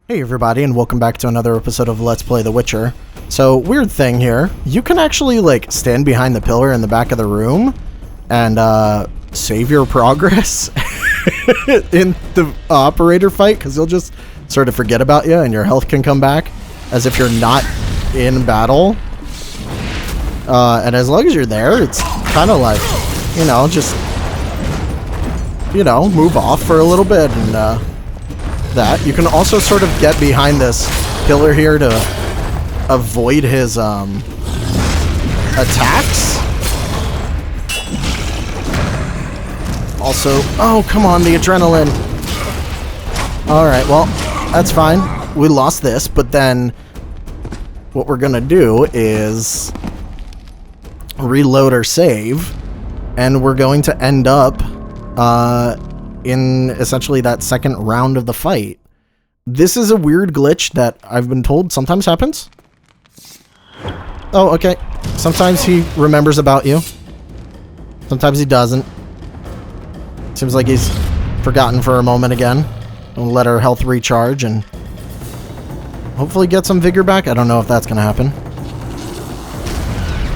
Hey everybody, and welcome back to another episode of Let's Play The Witcher. So, weird thing here, you can actually, like, stand behind the pillar in the back of the room and, save your progress in the operator fight, because you'll just sort of forget about you and your health can come back as if you're not in battle. And as long as you're there, it's kind of like, you know, just, you know, move off for a little bit and, that. You can also sort of get behind this pillar here to avoid his attacks. Also, oh come on, the adrenaline. Alright, well, that's fine. We lost this, but then what we're gonna do is reload our save, and we're going to end up in essentially that second round of the fight. This is a weird glitch that I've been told sometimes happens. Oh, okay. Sometimes he remembers about you. Sometimes he doesn't. Seems like he's forgotten for a moment again. We'll let our health recharge and hopefully get some vigor back. I don't know if that's going to happen.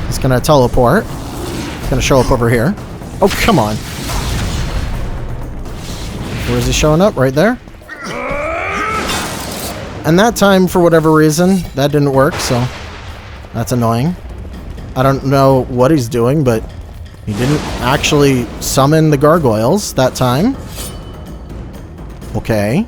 He's going to teleport. He's going to show up over here. Oh, come on. Where is he showing up? Right there. And that time, for whatever reason, that didn't work, so that's annoying. I don't know what he's doing, but he didn't actually summon the gargoyles that time. Okay.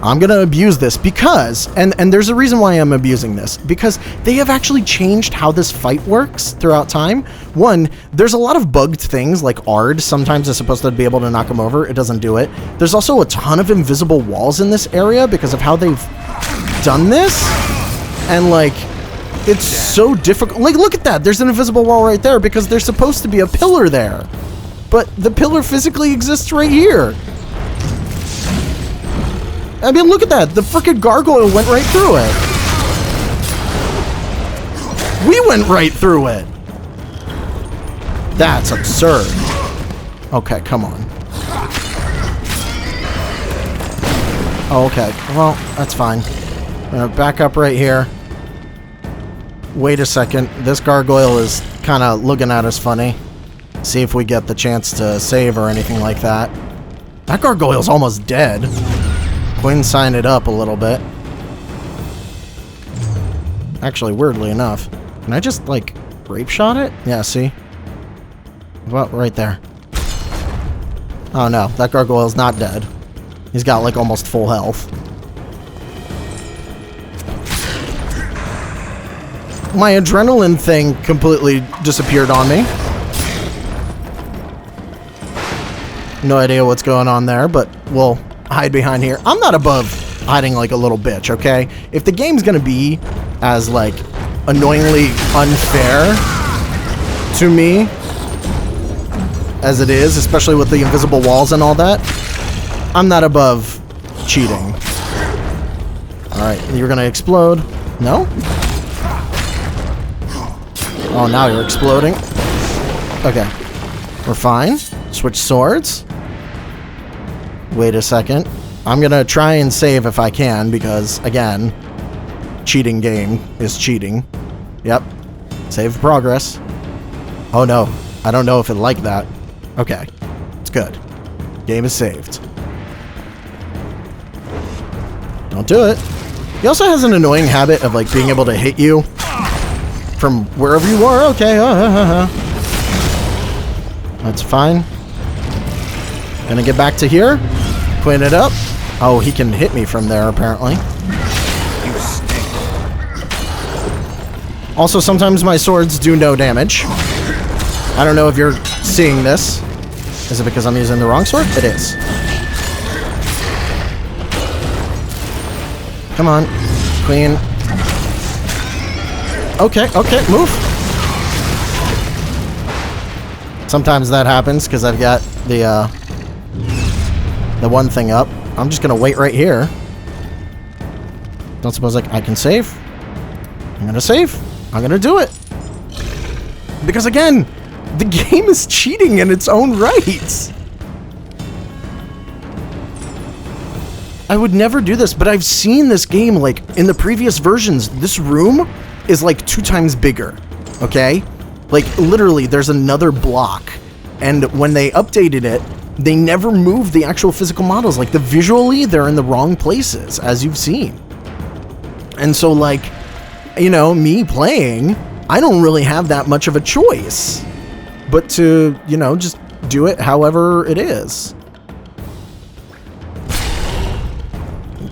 I'm gonna abuse this because, and there's a reason why I'm abusing this, because they have actually changed how this fight works throughout time. One, there's a lot of bugged things like Ard sometimes is supposed to be able to knock him over. It doesn't do it. There's also a ton of invisible walls in this area because of how they've done this. And like, it's so difficult. Like, look at that. There's an invisible wall right there because there's supposed to be a pillar there. But the pillar physically exists right here. I mean, look at that. The frickin' gargoyle went right through it. We went right through it. That's absurd. Okay, come on. Okay, well, that's fine. I'm gonna back up right here. Wait a second. This gargoyle is kind of looking at us funny. See if we get the chance to save or anything like that. That gargoyle's almost dead. Quinn signed it up a little bit. Actually, weirdly enough. Can I just, like, grape shot it? Yeah, see? Well, right there. Oh, no. That gargoyle's not dead. He's got, like, almost full health. My adrenaline thing completely disappeared on me. No idea what's going on there, but we'll hide behind here. I'm not above hiding like a little bitch, okay? If the game's gonna be as, like, annoyingly unfair to me as it is, especially with the invisible walls and all that, I'm not above cheating. Alright, you're gonna explode. No? Oh, now you're exploding. Okay. We're fine. Switch swords. Wait a second. I'm gonna try and save if I can, because, again, cheating game is cheating. Yep. Save progress. Oh no. I don't know if it liked that. Okay. It's good. Game is saved. Don't do it. He also has an annoying habit of, like, being able to hit you from wherever you are. Okay. That's fine. Gonna get back to here. Clean it up. Oh, he can hit me from there, apparently. Also, sometimes my swords do no damage. I don't know if you're seeing this. Is it because I'm using the wrong sword? It is. Come on. Clean. Okay, move. Sometimes that happens because I've got the one thing up. I'm just gonna wait right here. Don't suppose I can save? I'm gonna save. I'm gonna do it. Because again, the game is cheating in its own right. I would never do this, but I've seen this game, like, in the previous versions. This room is, like, 2 times bigger, okay? Like, literally, there's another block. And when they updated it, they never moved the actual physical models. Like, visually, they're in the wrong places, as you've seen. And so, like, you know, me playing, I don't really have that much of a choice. But to, you know, just do it however it is.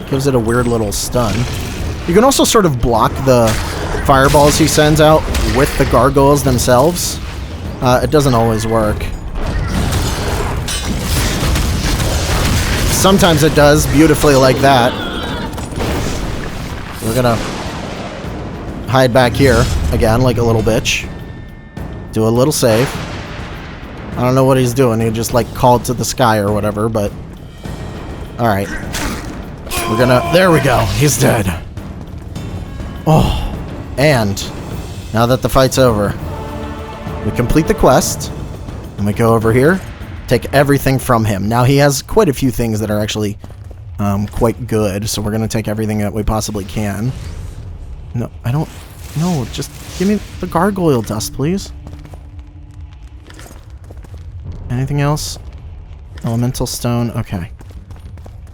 Gives it a weird little stun. You can also sort of block the fireballs he sends out with the gargoyles themselves. It doesn't always work. Sometimes it does beautifully like that. We're gonna hide back here again like a little bitch. Do a little save. I don't know what he's doing. He just like called to the sky or whatever, but alright. We're gonna... There we go. He's dead. Oh. And now that the fight's over, we complete the quest, and we go over here, take everything from him. Now, he has quite a few things that are actually quite good, so we're going to take everything that we possibly can. No, I don't... No, just give me the gargoyle dust, please. Anything else? Elemental stone. Okay.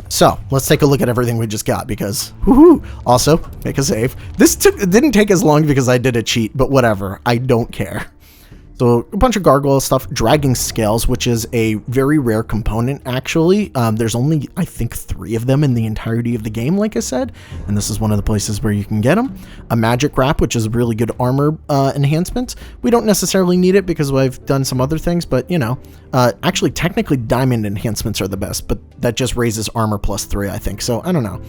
So, let's take a look at everything we just got, because, woohoo! Also, make a save. This didn't take as long because I did a cheat, but whatever. I don't care. So, a bunch of gargoyle stuff. Dragging scales, which is a very rare component, actually. There's only, I think, 3 of them in the entirety of the game, like I said. And this is one of the places where you can get them. A magic wrap, which is a really good armor enhancement. We don't necessarily need it because I've done some other things, but, you know. Actually, technically, diamond enhancements are the best, but that just raises armor +3, I think. So, I don't know.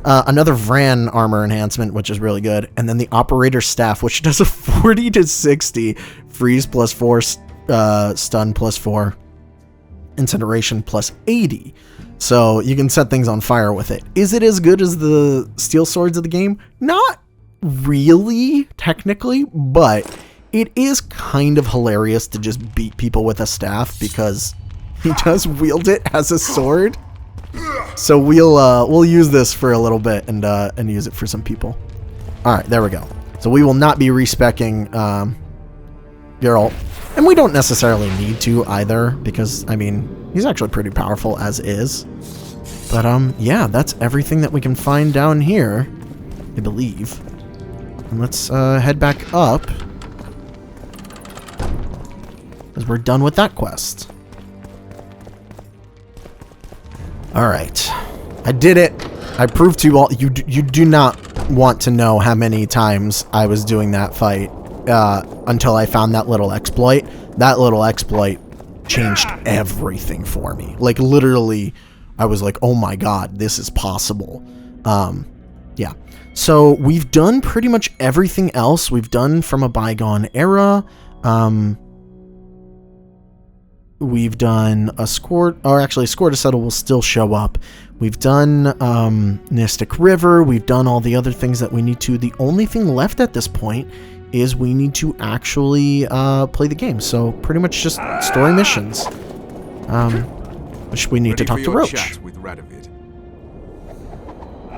Another Vran armor enhancement, which is really good. And then the operator staff, which does a 40 to 60 freeze +4, stun +4, incineration +80. So you can set things on fire with it. Is it as good as the steel swords of the game? Not really, technically, but it is kind of hilarious to just beat people with a staff because he does wield it as a sword. So we'll use this for a little bit and use it for some people. All right, there we go. So we will not be respecking Geralt, and we don't necessarily need to either because I mean he's actually pretty powerful as is. But yeah, that's everything that we can find down here, I believe. And let's head back up because we're done with that quest. All right, I did it. I proved to you all. You do not want to know how many times I was doing that fight until I found that little exploit. That little exploit changed everything for me. Like literally, I was like, "Oh my god, this is possible." Yeah. So we've done pretty much everything else. We've done From a Bygone Era. We've done a score, or actually a score to settle will still show up. We've done Mystic River. We've done all the other things that we need to. The only thing left at this point is we need to actually play the game. So pretty much just story missions. Which we need to talk to Roach. With Radovid.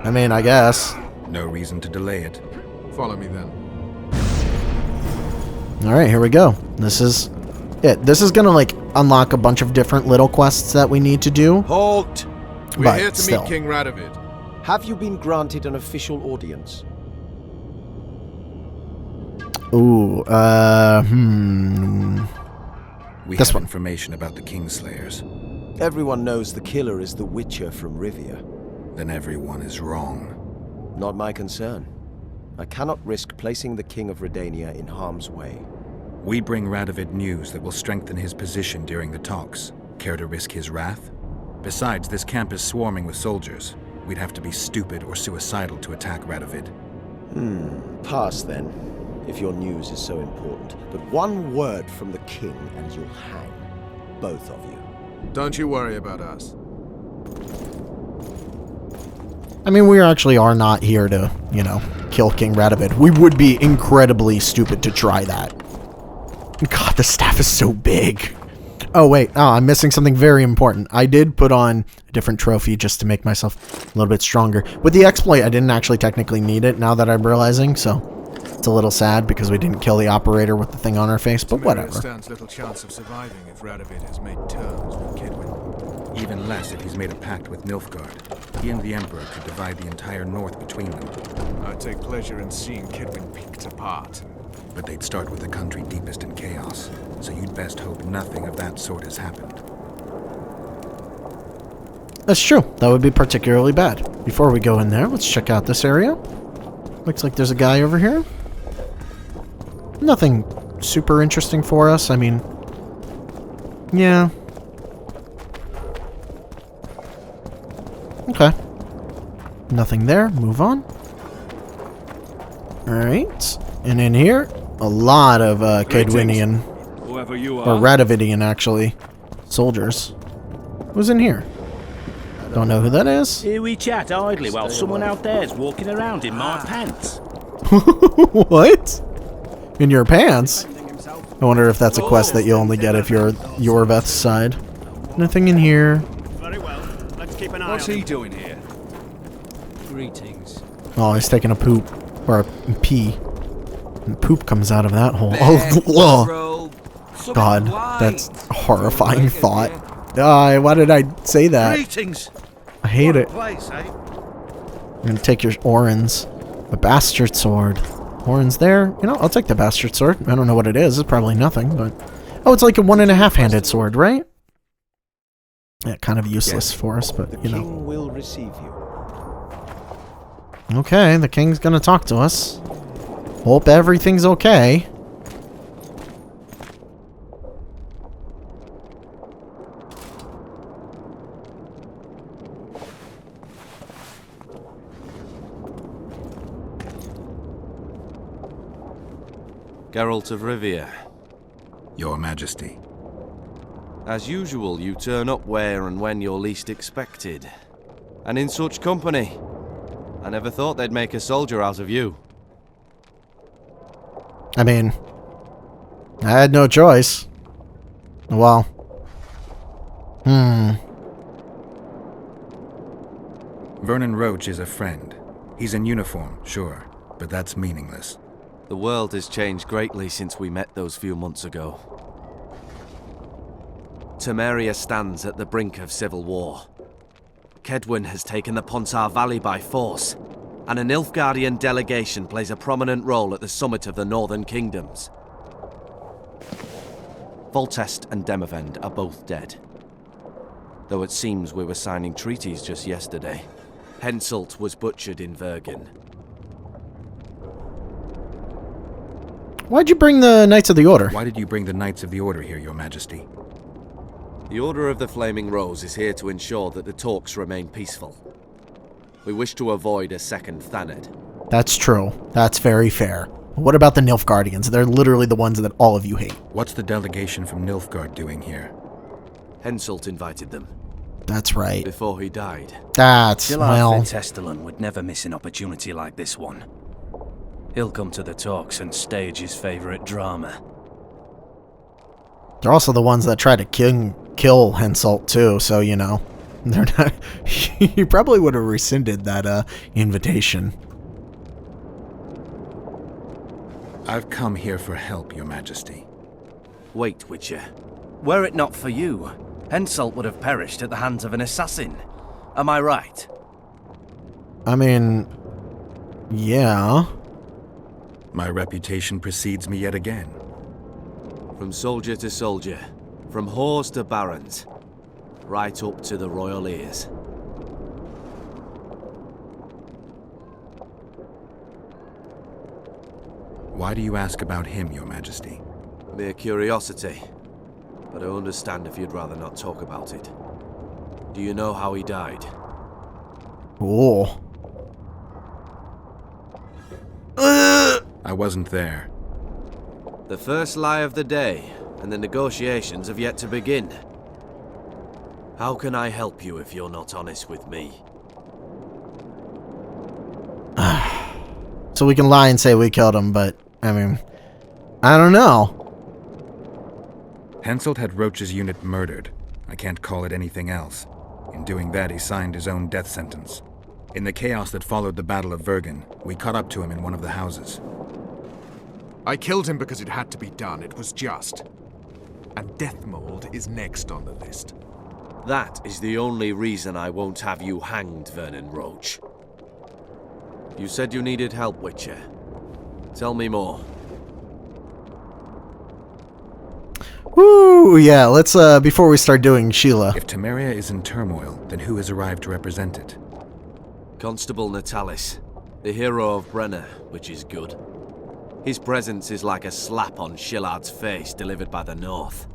I mean, I guess. No reason to delay it. Follow me then. All right, here we go. This is it. This is gonna like unlock a bunch of different little quests that we need to do. Halt! We're here to meet King Radovid. Have you been granted an official audience? Ooh, We have information about the Kingslayers. Everyone knows the killer is the Witcher from Rivia. Then everyone is wrong. Not my concern. I cannot risk placing the King of Redania in harm's way. We bring Radovid news that will strengthen his position during the talks. Care to risk his wrath? Besides, this camp is swarming with soldiers. We'd have to be stupid or suicidal to attack Radovid. Pass then, if your news is so important. But one word from the King and you'll hang. Both of you. Don't you worry about us. I mean, we actually are not here to, you know, kill King Radovid. We would be incredibly stupid to try that. God, the staff is so big. Oh, wait. Oh, I'm missing something very important. I did put on a different trophy just to make myself a little bit stronger. With the exploit, I didn't actually technically need it now that I'm realizing, so it's a little sad because we didn't kill the operator with the thing on our face, but whatever. Stands little chance of surviving if Radovid has made terms with Kidwin. Even less if he's made a pact with Nilfgaard. He and the Emperor could divide the entire north between them. I take pleasure in seeing Kidwin picked apart. But they'd start with the country deepest in chaos, so you'd best hope nothing of that sort has happened. That's true. That would be particularly bad. Before we go in there, let's check out this area. Looks like there's a guy over here. Nothing super interesting for us. I mean, yeah. Okay. Nothing there. Move on. Alright. And in here, a lot of Cadwinian, Whoever you or Radovidian actually, soldiers. Who's in here? Don't know who that is. Here we chat idly while someone out there's walking around in my pants. What? In your pants? I wonder if that's a quest that you only get if you're Yorveth's side. Nothing in here. Very well. Let's keep an eye What's on he him. doing here? Greetings. Oh, he's taking a poop. Or a pee. And poop comes out of that hole. Oh, God. That's a horrifying thought. Why did I say that? Greetings. I hate it. Place, eh? I'm gonna take your Orans. A bastard sword. Orans there. You know, I'll take the bastard sword. I don't know what it is. It's probably nothing, but... Oh, it's like a 1.5-handed sword, right? Yeah, kind of useless for us, but, you know. The king will receive you. Okay, the king's gonna talk to us. Hope everything's okay. Geralt of Rivia. Your Majesty. As usual, you turn up where and when you're least expected. And in such company. I never thought they'd make a soldier out of you. I mean, I had no choice. Well. Vernon Roach is a friend. He's in uniform, sure, but that's meaningless. The world has changed greatly since we met those few months ago. Temeria stands at the brink of civil war. Kedwin has taken the Pontar Valley by force, and a Nilfgaardian delegation plays a prominent role at the summit of the Northern Kingdoms. Voltest and Demavend are both dead. Though it seems we were signing treaties just yesterday. Henselt was butchered in Vergen. Why'd you bring the Knights of the Order? Why did you bring the Knights of the Order here, Your Majesty? The Order of the Flaming Rose is here to ensure that the talks remain peaceful. We wish to avoid a second Thaned. That's true. That's very fair. What about the Nilfgaardians? They're literally the ones that all of you hate. What's the delegation from Nilfgaard doing here? Henselt invited them. That's right. Before he died. That's, Gilad well... Fitestelan would never miss an opportunity like this one. He'll come to the talks and stage his favorite drama. They're also the ones that try to kill Henselt too, so, you know. They're not... You probably would have rescinded that, invitation. I've come here for help, Your Majesty. Wait, Witcher. Were it not for you, Henselt would have perished at the hands of an assassin. Am I right? I mean... Yeah... My reputation precedes me yet again. From soldier to soldier, from whores to barons, right up to the royal ears. Why do you ask about him, Your Majesty? Mere curiosity, but I understand if you'd rather not talk about it. Do you know how he died? Oh. I wasn't there. The first lie of the day, and the negotiations have yet to begin. How can I help you if you're not honest with me? So we can lie and say we killed him, but, I mean, I don't know. Henselt had Roach's unit murdered. I can't call it anything else. In doing that, he signed his own death sentence. In the chaos that followed the Battle of Vergen, we caught up to him in one of the houses. I killed him because it had to be done. It was just. And Deathmold is next on the list. That is the only reason I won't have you hanged, Vernon Roach. You said you needed help, Witcher. Tell me more. Woo, yeah, let's, before we start doing Sheila. If Temeria is in turmoil, then who has arrived to represent it? Constable Natalis, the hero of Brenner, which is good. His presence is like a slap on Shillard's face delivered by the North.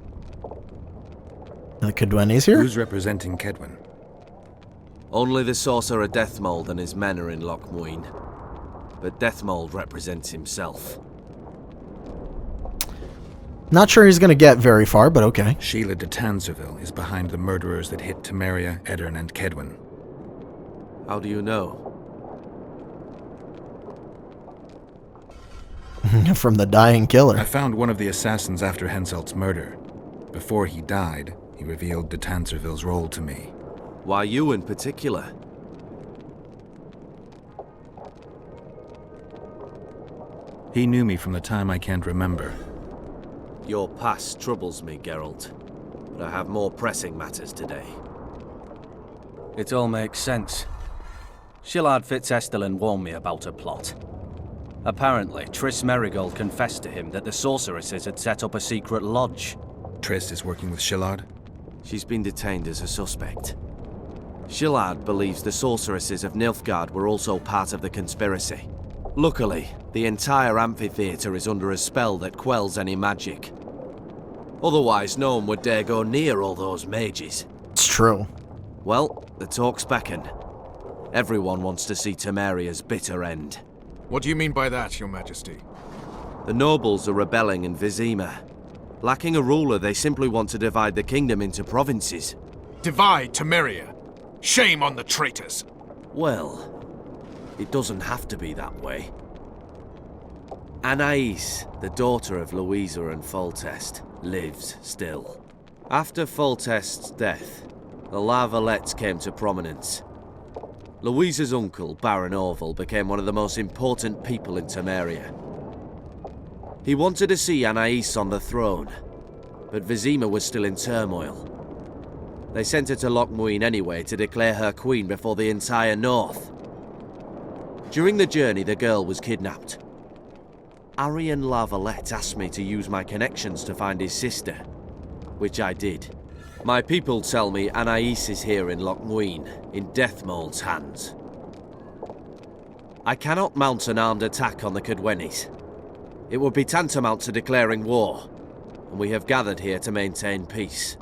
Cadweni's here? Who's representing Kedwen? Only the sorcerer Deathmold and his men are in Lochmuin. But Deathmold represents himself. Not sure he's gonna get very far, but okay. Sheila de Tanzerville is behind the murderers that hit Temeria, Eddern, and Kedwen. How do you know? From the dying killer. I found one of the assassins after Henselt's murder. Before he died, he revealed de Tanzerville's role to me. Why you in particular? He knew me from the time I can't remember. Your past troubles me, Geralt. But I have more pressing matters today. It all makes sense. Shillard Fitzestelin warned me about a plot. Apparently, Triss Merigold confessed to him that the sorceresses had set up a secret lodge. Triss is working with Shillard? She's been detained as a suspect. Shillard believes the sorceresses of Nilfgaard were also part of the conspiracy. Luckily, the entire amphitheater is under a spell that quells any magic. Otherwise, no one would dare go near all those mages. It's true. Well, the talk's beckon. Everyone wants to see Temeria's bitter end. What do you mean by that, Your Majesty? The nobles are rebelling in Vizima. Lacking a ruler, they simply want to divide the kingdom into provinces. Divide Temeria! Shame on the traitors! Well, it doesn't have to be that way. Anais, the daughter of Louisa and Foltest, lives still. After Foltest's death, the La Valettes came to prominence. Louisa's uncle, Baron Orville, became one of the most important people in Temeria. He wanted to see Anais on the throne, but Vizima was still in turmoil. They sent her to Lochmuin anyway to declare her queen before the entire north. During the journey, the girl was kidnapped. Arian La Valette asked me to use my connections to find his sister, which I did. My people tell me Anais is here in Lochmuin, in Deathmold's hands. I cannot mount an armed attack on the Cadwenis. It would be tantamount to declaring war, and we have gathered here to maintain peace.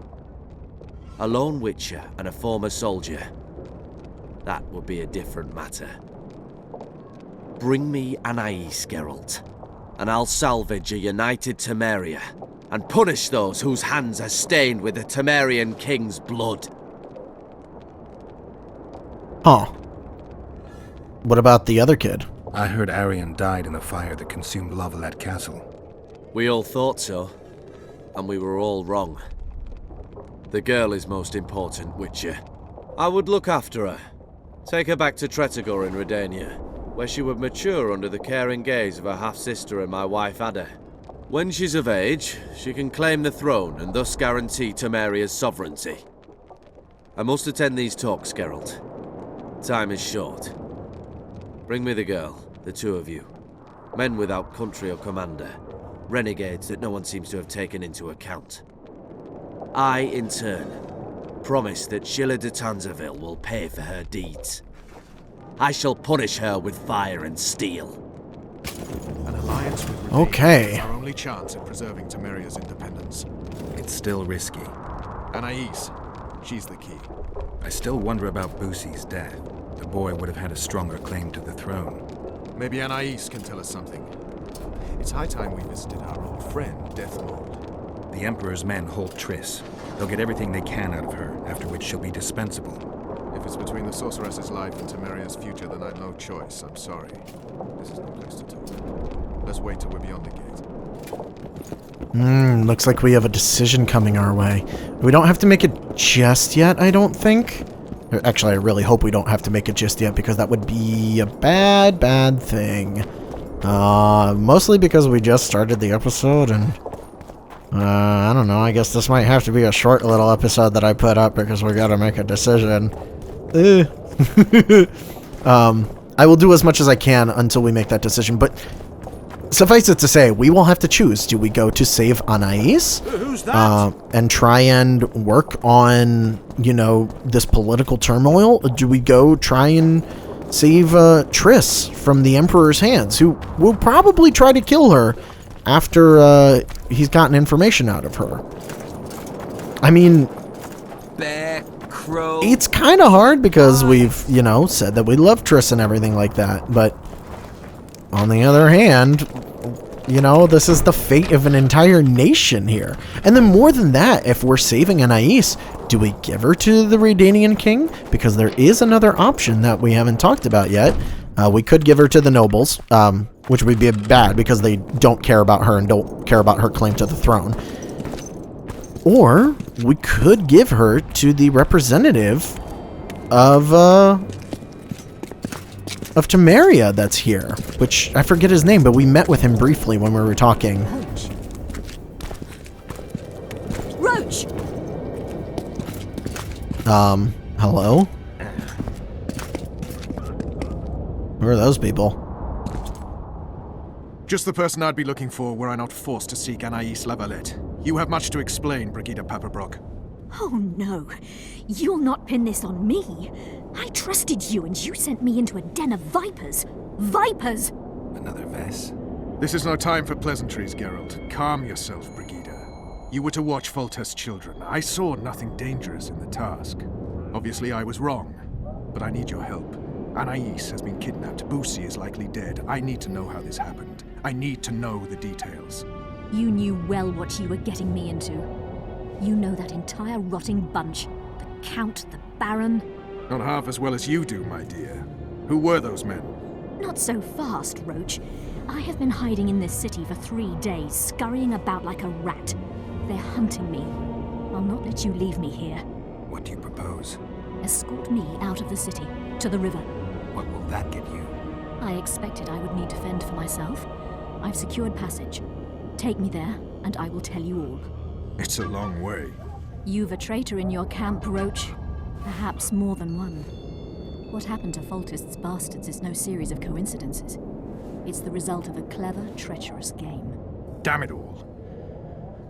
A lone witcher and a former soldier. That would be a different matter. Bring me Anais, Geralt, and I'll salvage a united Temeria, and punish those whose hands are stained with the Temerian king's blood. Huh. What about the other kid? I heard Arian died in the fire that consumed La Valette Castle. We all thought so, and we were all wrong. The girl is most important, Witcher. I would look after her. Take her back to Tretogor in Redania, where she would mature under the caring gaze of her half-sister and my wife Ada. When she's of age, she can claim the throne and thus guarantee Temeria's sovereignty. I must attend these talks, Geralt. Time is short. Bring me the girl, the two of you. Men without country or commander. Renegades that no one seems to have taken into account. I, in turn, promise that Sheila de Tanzerville will pay for her deeds. I shall punish her with fire and steel. An alliance with Redania Okay. is our only chance at preserving Temeria's independence. It's still risky. Anais, she's the key. I still wonder about Boosie's death. The boy would have had a stronger claim to the throne. Maybe Anais can tell us something. It's high time we visited our old friend, Deathmold. The Emperor's men hold Triss. They'll get everything they can out of her, after which she'll be dispensable. If it's between the sorceress's life and Temeria's future, then I've no choice. I'm sorry. This is no place to talk. Let's wait till we're beyond the gate. Looks like we have a decision coming our way. We don't have to make it just yet, I don't think. Actually, I really hope we don't have to make it just yet, because that would be a bad, bad thing. Mostly because we just started the episode, and I don't know, I guess this might have to be a short little episode that I put up because we gotta make a decision. I will do as much as I can until we make that decision, but suffice it to say, we will have to choose. Do we go to save Anais? Who's that? And try and work on, you know, this political turmoil? Or do we go try and save Triss from the Emperor's hands, who will probably try to kill her after he's gotten information out of her? I mean, it's kind of hard because we've, you know, said that we love Triss and everything like that, but on the other hand, you know, this is the fate of an entire nation here. And then more than that, if we're saving Anais, do we give her to the Redanian king? Because there is another option that we haven't talked about yet. We could give her to the nobles, which would be bad because they don't care about her and don't care about her claim to the throne. Or we could give her to the representative of Temeria that's here, which I forget his name, but we met with him briefly when we were talking. Roach! Hello? Who are those people? Just the person I'd be looking for were I not forced to seek Anais Lavalette. You have much to explain, Brigida Paperbrock. Oh no, you'll not pin this on me. I trusted you and you sent me into a den of vipers. Vipers! Another Vess? This is no time for pleasantries, Geralt. Calm yourself, Brigida. You were to watch Foltest's children. I saw nothing dangerous in the task. Obviously I was wrong, but I need your help. Anais has been kidnapped. Boosie is likely dead. I need to know how this happened. I need to know the details. You knew well what you were getting me into. You know that entire rotting bunch. The Count, the Baron. Not half as well as you do, my dear. Who were those men? Not so fast, Roach. I have been hiding in this city for 3 days, scurrying about like a rat. They're hunting me. I'll not let you leave me here. What do you propose? Escort me out of the city, to the river. What will that get you? I expected I would need to fend for myself. I've secured passage. Take me there, and I will tell you all. It's a long way. You've a traitor in your camp, Roach. Perhaps more than one. What happened to Foltest's bastards is no series of coincidences. It's the result of a clever, treacherous game. Damn it all.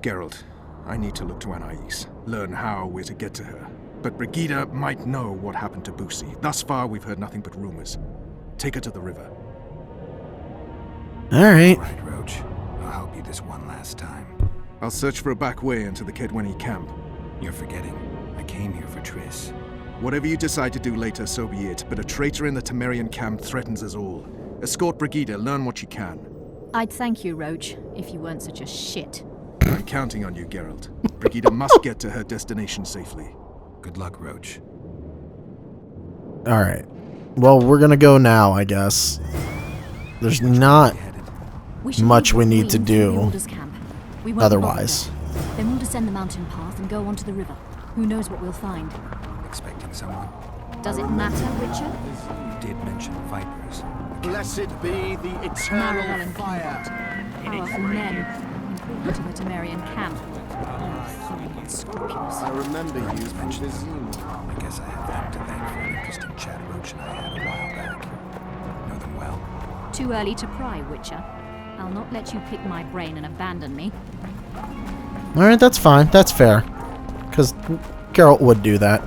Geralt, I need to look to Anais, learn how we're to get to her. But Brigida might know what happened to Boosie. Thus far, we've heard nothing but rumors. Take her to the river. All right. All right, Roach. I'll help you this one last time. I'll search for a back way into the Kedweni camp. You're forgetting. I came here for Triss. Whatever you decide to do later, so be it. But a traitor in the Temerian camp threatens us all. Escort Brigida, learn what you can. I'd thank you, Roach, if you weren't such a shit. I'm counting on you, Geralt. Brigida must get to her destination safely. Good luck, Roach. All right. Well, we're gonna go now, I guess. There's not much we need to do otherwise. Then we'll descend the mountain path and go onto the river. Who knows what we'll find? Expecting someone? Does it matter, Witcher? You did mention vipers. Blessed be the Marrow eternal and fire. powerful men, important to the Temerian camp. Thorny and scrupulous. I remember you from Vizima. I guess I have them to thank for an interesting chat Roach and I had a while back. Know them well. Too early to pry, Witcher. I'll not let you pick my brain and abandon me. All right, that's fine. That's fair. Because Geralt would do that.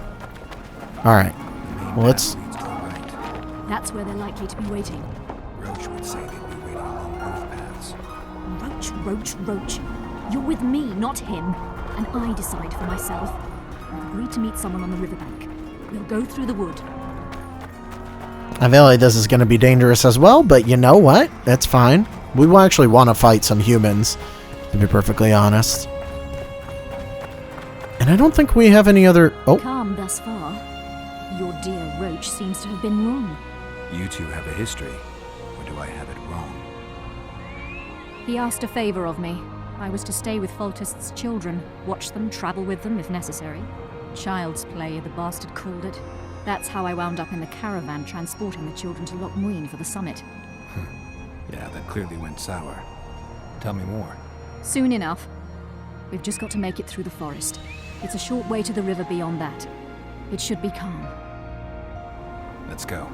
All right. Well, let's... Leads to the right. That's where they're likely to be waiting. Roach would say they'd be waiting along both paths. Roach. You're with me, not him. And I decide for myself. I've agreed to meet someone on the riverbank. We'll go through the wood. I feel like this is going to be dangerous as well, but you know what? That's fine. We will actually want to fight some humans, to be perfectly honest. And I don't think we have any other... Oh. Calm thus far. Your dear Roach seems to have been wrong. You two have a history, or do I have it wrong? He asked a favor of me. I was to stay with Foltest's children, watch them, travel with them if necessary. Child's play, the bastard called it. That's how I wound up in the caravan transporting the children to Loch Muin for the summit. Yeah, that clearly went sour. Tell me more. Soon enough. We've just got to make it through the forest. It's a short way to the river beyond that. It should be calm. Let's go.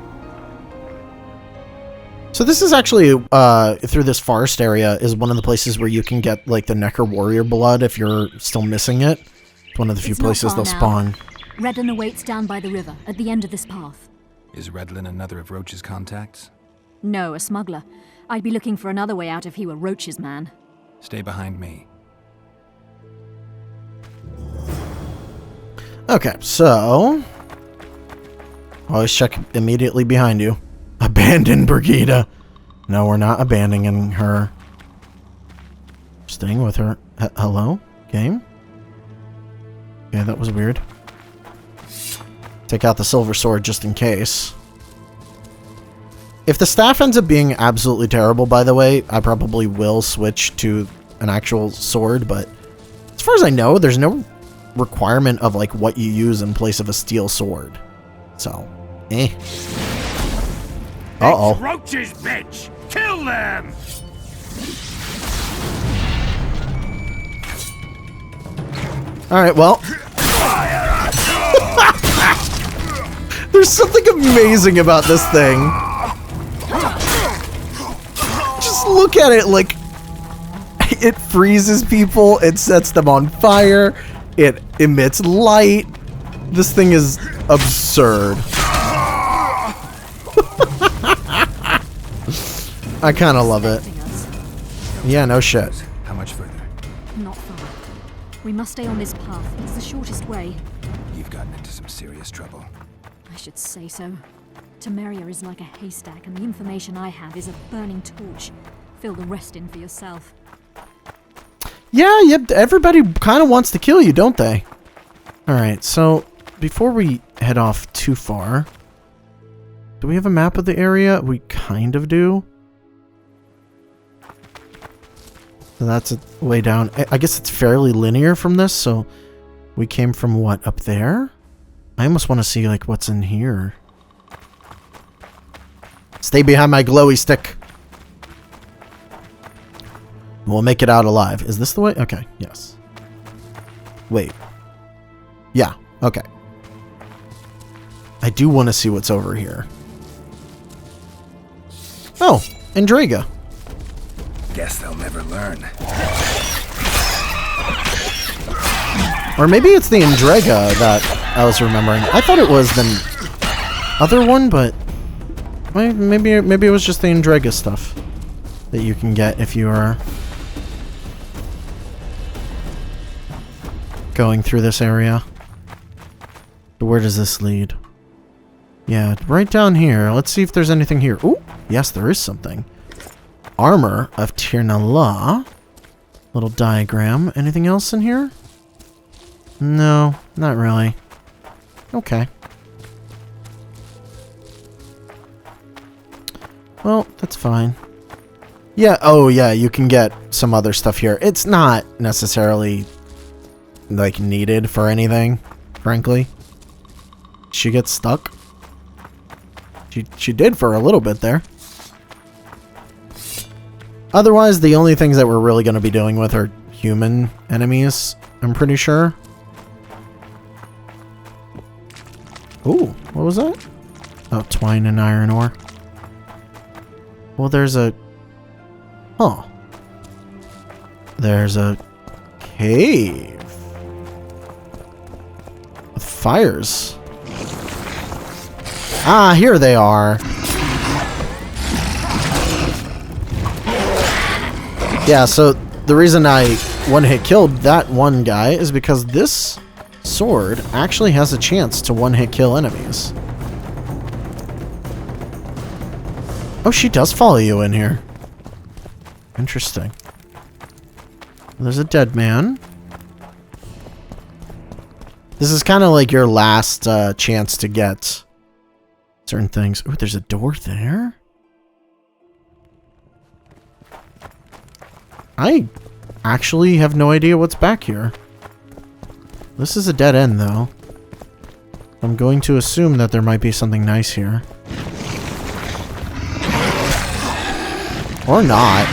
So this is actually, through this forest area, is one of the places where you can get, like, the Necker warrior blood if you're still missing it. It's one of the few places they'll spawn. Redlin awaits down by the river, at the end of this path. Is Redlin another of Roach's contacts? No, a smuggler. I'd be looking for another way out if he were Roach's man. Stay behind me. Okay, so... always check immediately behind you. Abandon Brigida. No, we're not abandoning her. Staying with her. Hello? Game? Yeah, that was weird. Take out the silver sword just in case. If the staff ends up being absolutely terrible, by the way, I probably will switch to an actual sword, but as far as I know, there's no requirement of, like, what you use in place of a steel sword. So, eh. Uh-oh. It's Roach's bitch! Kill them! Alright, well. There's something amazing about this thing. Just look at it, like, it freezes people, it sets them on fire, it emits light. This thing is absurd. I kind of love it. Yeah, no shit. How much further? Not far. We must stay on this path. It's the shortest way. You've gotten into some serious trouble. I should say so. Temeria is like a haystack, and the information I have is a burning torch. Fill the rest in for yourself. Yeah, yep. Everybody kind of wants to kill you, don't they? Alright, so before we head off too far, do we have a map of the area? We kind of do. So that's a way down. I guess it's fairly linear from this, so we came from what, up there? I almost want to see, like, what's in here. Stay behind my glowy stick. We'll make it out alive. Is this the way? Okay, yes. Wait. Yeah, okay. I do want to see what's over here. Oh, Andrega. Guess they'll never learn. Or maybe it's the Andrega that I was remembering. I thought it was the other one, but maybe it was just the Andrega stuff that you can get if you are going through this area. But where does this lead? Yeah, right down here. Let's see if there's anything here. Ooh, yes, there is something. Armor of Tirnala. Little diagram. Anything else in here? No, not really. Okay. Well, that's fine. Yeah, oh yeah, you can get some other stuff here. It's not necessarily, like, needed for anything, frankly. She gets stuck. She did for a little bit there. Otherwise, the only things that we're really going to be doing with are human enemies, I'm pretty sure. Ooh, what was that? Oh, twine and iron ore. Well, there's a... Huh. There's a cave. With fires. Ah, here they are. Yeah, so the reason I one-hit killed that one guy is because this sword actually has a chance to one-hit kill enemies. Oh, she does follow you in here. Interesting. There's a dead man. This is kind of like your last chance to get certain things. Ooh, there's a door there. I actually have no idea what's back here. This is a dead end, though. I'm going to assume that there might be something nice here. Or not.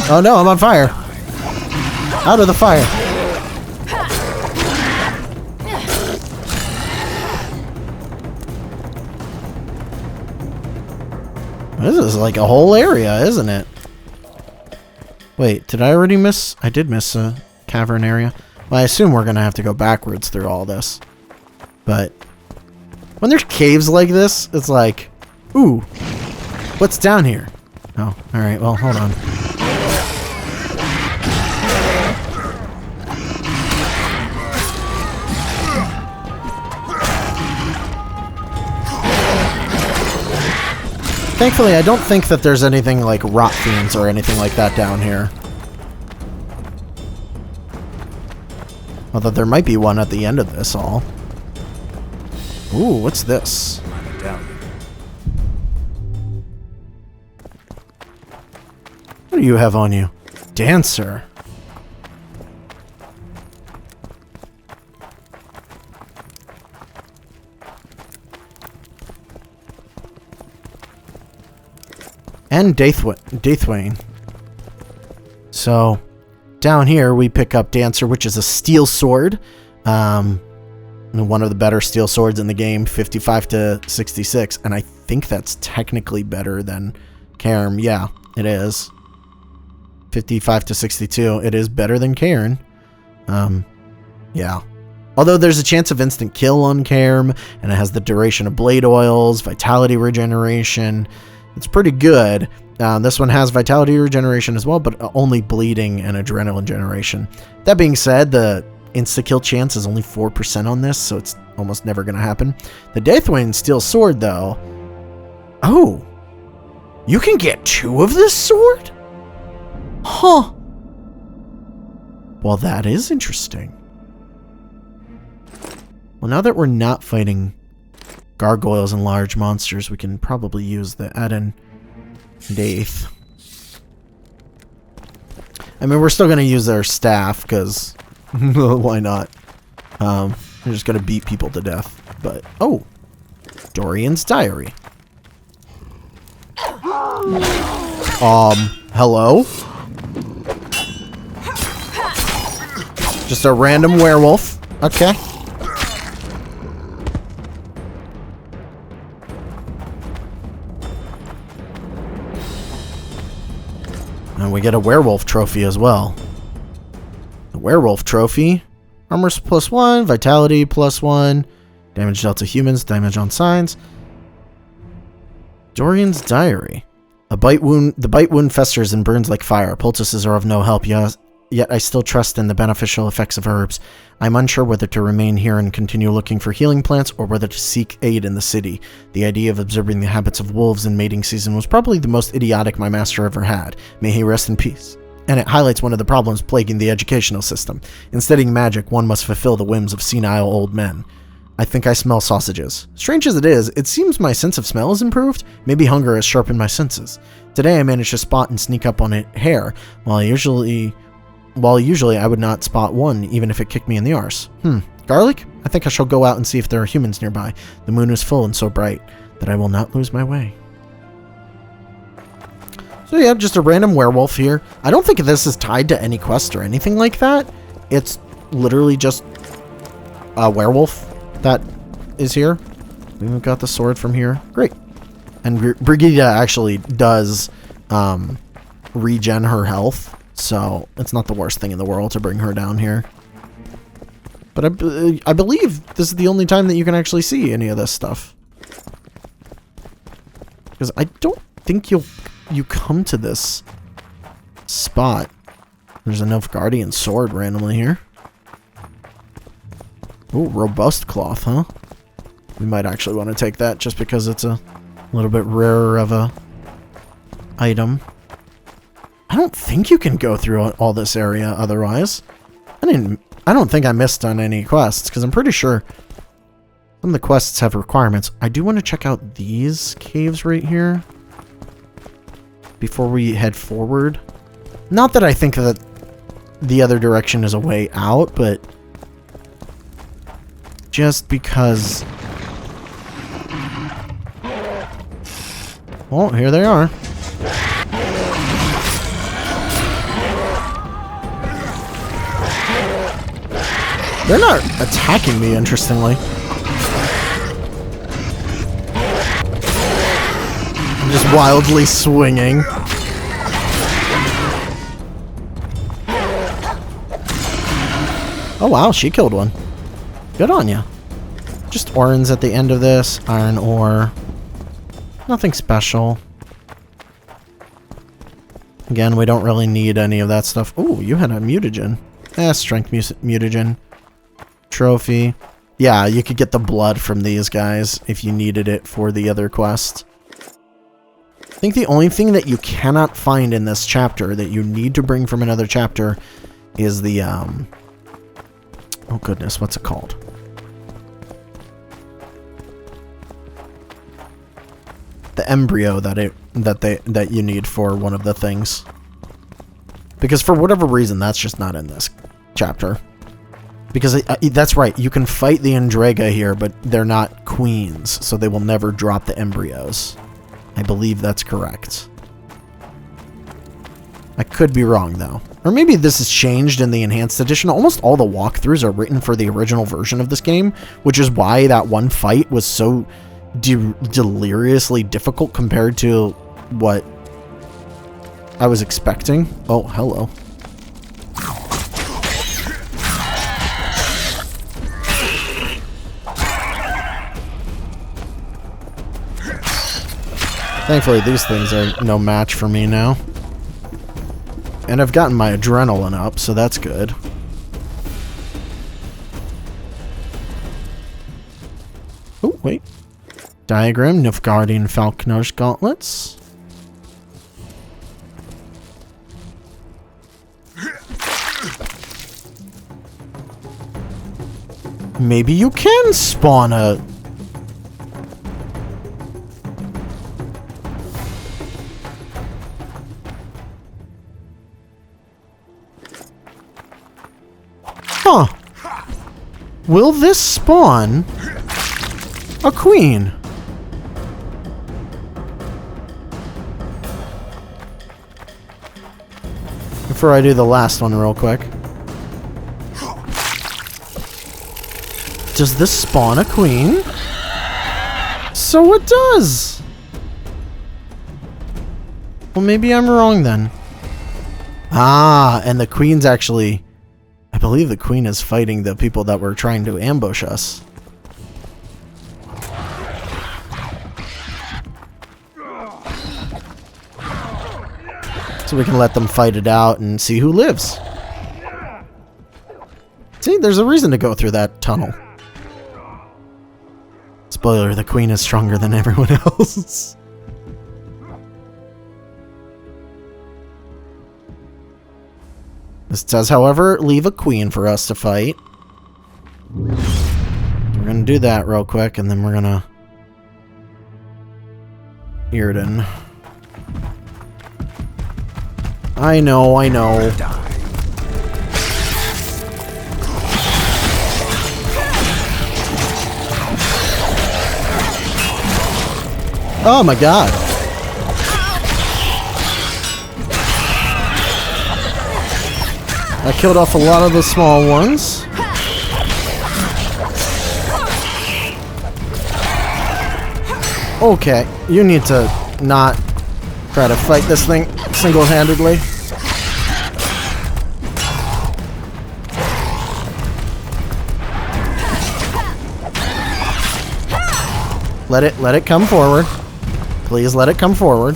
Oh no, I'm on fire. Out of the fire. This is like a whole area, isn't it? Wait, did I already miss? I did miss a cavern area. Well, I assume we're gonna have to go backwards through all this. But when there's caves like this, it's like, ooh, what's down here? Oh, alright, well, hold on. Thankfully, I don't think that there's anything like rot fiends or anything like that down here. Although there might be one at the end of this all. Ooh, what's this? What do you have on you? Dancer. And Daithwain. So, down here we pick up Dancer, which is a steel sword. One of the better steel swords in the game, 55 to 66. And I think that's technically better than Cairn. Yeah, it is. 55 to 62. It is better than Cairn. Yeah. Although there's a chance of instant kill on Cairn, and it has the duration of blade oils, vitality regeneration. It's pretty good. This one has vitality regeneration as well, but only bleeding and adrenaline generation. That being said, the insta-kill chance is only 4% on this, so it's almost never going to happen. The Daithwain Steel Sword, though... Oh! You can get 2 of this sword? Huh. Well, that is interesting. Well, now that we're not fighting gargoyles and large monsters, we can probably use the Eden Daith. I mean, we're still going to use their staff, because why not? We're just going to beat people to death. But, oh! Dorian's Diary. Hello? Just a random werewolf. Okay. And we get a werewolf trophy as well. The werewolf trophy. Armor +1, vitality +1, damage dealt to humans, damage on signs. Dorian's Diary. The bite wound festers and burns like fire. Poultices are of no help, yet I still trust in the beneficial effects of herbs. I'm unsure whether to remain here and continue looking for healing plants, or whether to seek aid in the city. The idea of observing the habits of wolves in mating season was probably the most idiotic my master ever had. May he rest in peace. And it highlights one of the problems plaguing the educational system. In studying magic, one must fulfill the whims of senile old men. I think I smell sausages. Strange as it is, it seems my sense of smell has improved. Maybe hunger has sharpened my senses. Today I managed to spot and sneak up on a hare, while usually I would not spot one, even if it kicked me in the arse. Garlic? I think I shall go out and see if there are humans nearby. The moon is full and so bright that I will not lose my way. So yeah, just a random werewolf here. I don't think this is tied to any quest or anything like that. It's literally just a werewolf that is here. We've got the sword from here. Great. And Brigida actually does regen her health. So, it's not the worst thing in the world to bring her down here. But I believe this is the only time that you can actually see any of this stuff. Because I don't think you come to this spot. There's a Nilfgaardian sword randomly here. Ooh, robust cloth, huh? We might actually want to take that just because it's a little bit rarer of a item. I don't think you can go through all this area otherwise. I don't think I missed on any quests, because I'm pretty sure Some of the quests have requirements. I do want to check out these caves right here before we head forward. Not that I think that the other direction is a way out, but just because... Oh, here they are. They're not attacking me, interestingly. I'm just wildly swinging. Oh wow, she killed one. Good on ya. Just orens at the end of this. Iron ore. Nothing special. Again, we don't really need any of that stuff. Ooh, you had a mutagen. Strength mutagen. Trophy. Yeah, you could get the blood from these guys if you needed it for the other quest. I think the only thing that you cannot find in this chapter that you need to bring from another chapter is the, oh goodness, what's it called? The embryo that you need for one of the things. Because for whatever reason, that's just not in this chapter. Because that's right, you can fight the Andrega here, but they're not queens, so they will never drop the embryos. I believe that's correct. I could be wrong, though. Or maybe this has changed in the Enhanced Edition. Almost all the walkthroughs are written for the original version of this game, which is why that one fight was so deliriously difficult compared to what I was expecting. Oh, hello. Thankfully, these things are no match for me now. And I've gotten my adrenaline up, so that's good. Oh, wait. Diagram, Nilfgaardian Falconer's Gauntlets. Maybe you can spawn a... Huh. Will this spawn a queen? Before I do the last one real quick. Does this spawn a queen? So it does! Well, maybe I'm wrong then. Ah, and the queen's actually... I believe the queen is fighting the people that were trying to ambush us. So we can let them fight it out and see who lives. See, there's a reason to go through that tunnel. Spoiler, the queen is stronger than everyone else. This does, however, leave a queen for us to fight. We're gonna do that real quick, and then we're gonna... Irden. I know, I know. Oh my god. I killed off a lot of the small ones. Okay, you need to not try to fight this thing single-handedly. Let it come forward. Please let it come forward.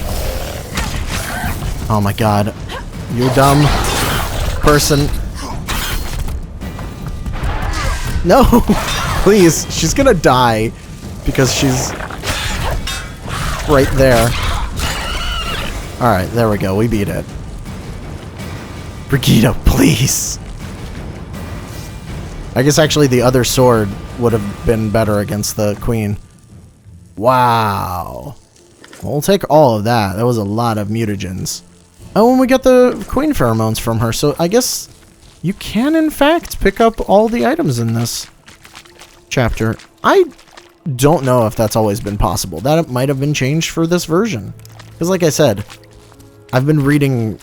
Oh my god. You dumb person. No! Please, she's gonna die because she's right there. Alright, there we go. We beat it. Brigida, please! I guess actually the other sword would have been better against the queen. Wow. We'll take all of that. That was a lot of mutagens. Oh, and we got the queen pheromones from her, so I guess you can, in fact, pick up all the items in this chapter. I don't know if that's always been possible. That might have been changed for this version. Because like I said, I've been reading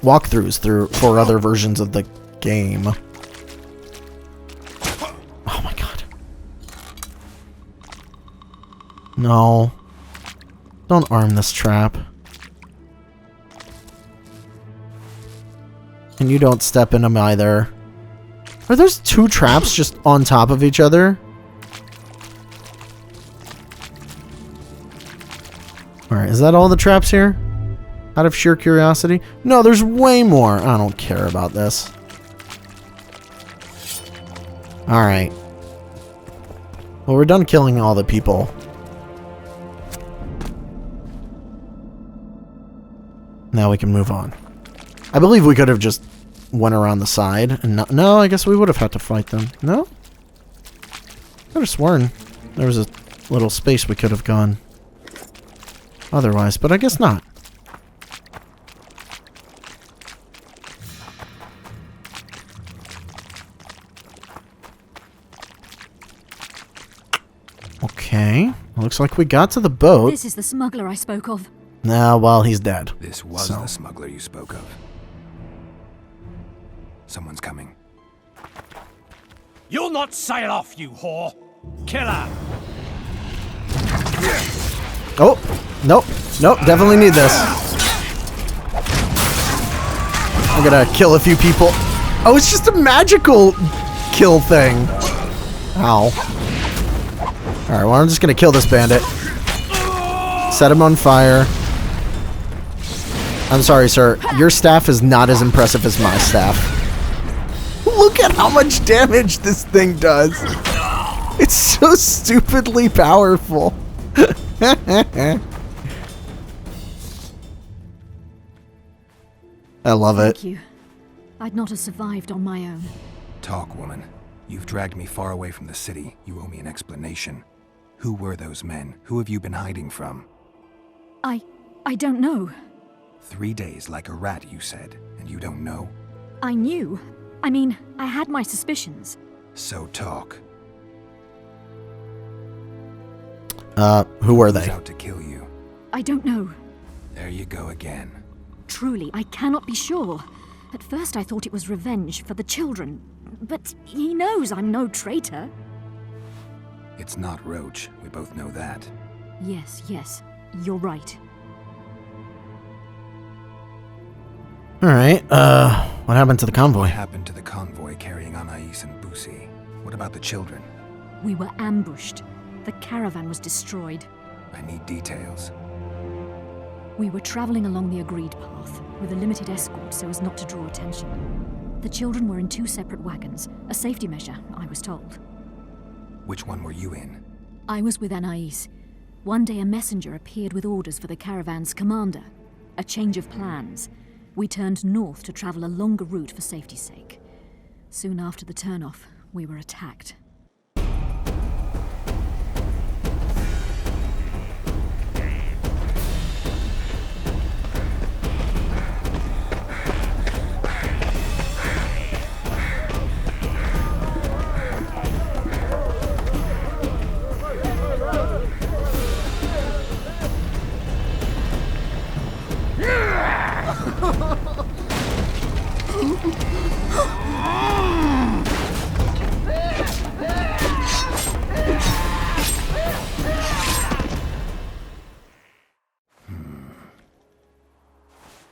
walkthroughs for other versions of the game. Oh my god. No. Don't arm this trap. And you don't step in them either. Are those two traps just on top of each other? Alright, is that all the traps here? Out of sheer curiosity? No, there's way more. I don't care about this. Alright. Well, we're done killing all the people. Now we can move on. I believe we could have just went around the side and not, no, I guess we would have had to fight them. No? I could have sworn there was a little space we could have gone otherwise, but I guess not. Okay. Looks like we got to the boat. This is the smuggler I spoke of. Nah, well, he's dead. This was So. the smuggler you spoke of. Someone's coming. You'll not sail off, you whore! Kill her! Oh! Nope. Nope, definitely need this. I'm gonna kill a few people. Oh, it's just a magical kill thing. Ow. Alright, well, I'm just gonna kill this bandit. Set him on fire. I'm sorry, sir. Your staff is not as impressive as my staff. Look at how much damage this thing does. It's so stupidly powerful. I love it. Thank you. I'd not have survived on my own. Talk, woman. You've dragged me far away from the city. You owe me an explanation. Who were those men? Who have you been hiding from? I don't know. 3 days like a rat, you said, and you don't know? I knew. I mean, I had my suspicions. So talk. Who were Who's they? out to kill you? I don't know. There you go again. Truly, I cannot be sure. At first I thought it was revenge for the children. But he knows I'm no traitor. It's not Roach. We both know that. Yes, you're right. Alright, what happened to the convoy? What happened to the convoy carrying Anais and Busi? What about the children? We were ambushed. The caravan was destroyed. I need details. We were traveling along the agreed path, with a limited escort so as not to draw attention. The children were in 2 separate wagons, a safety measure, I was told. Which one were you in? I was with Anais. One day a messenger appeared with orders for the caravan's commander. A change of plans. We turned north to travel a longer route for safety's sake. Soon after the turnoff, we were attacked.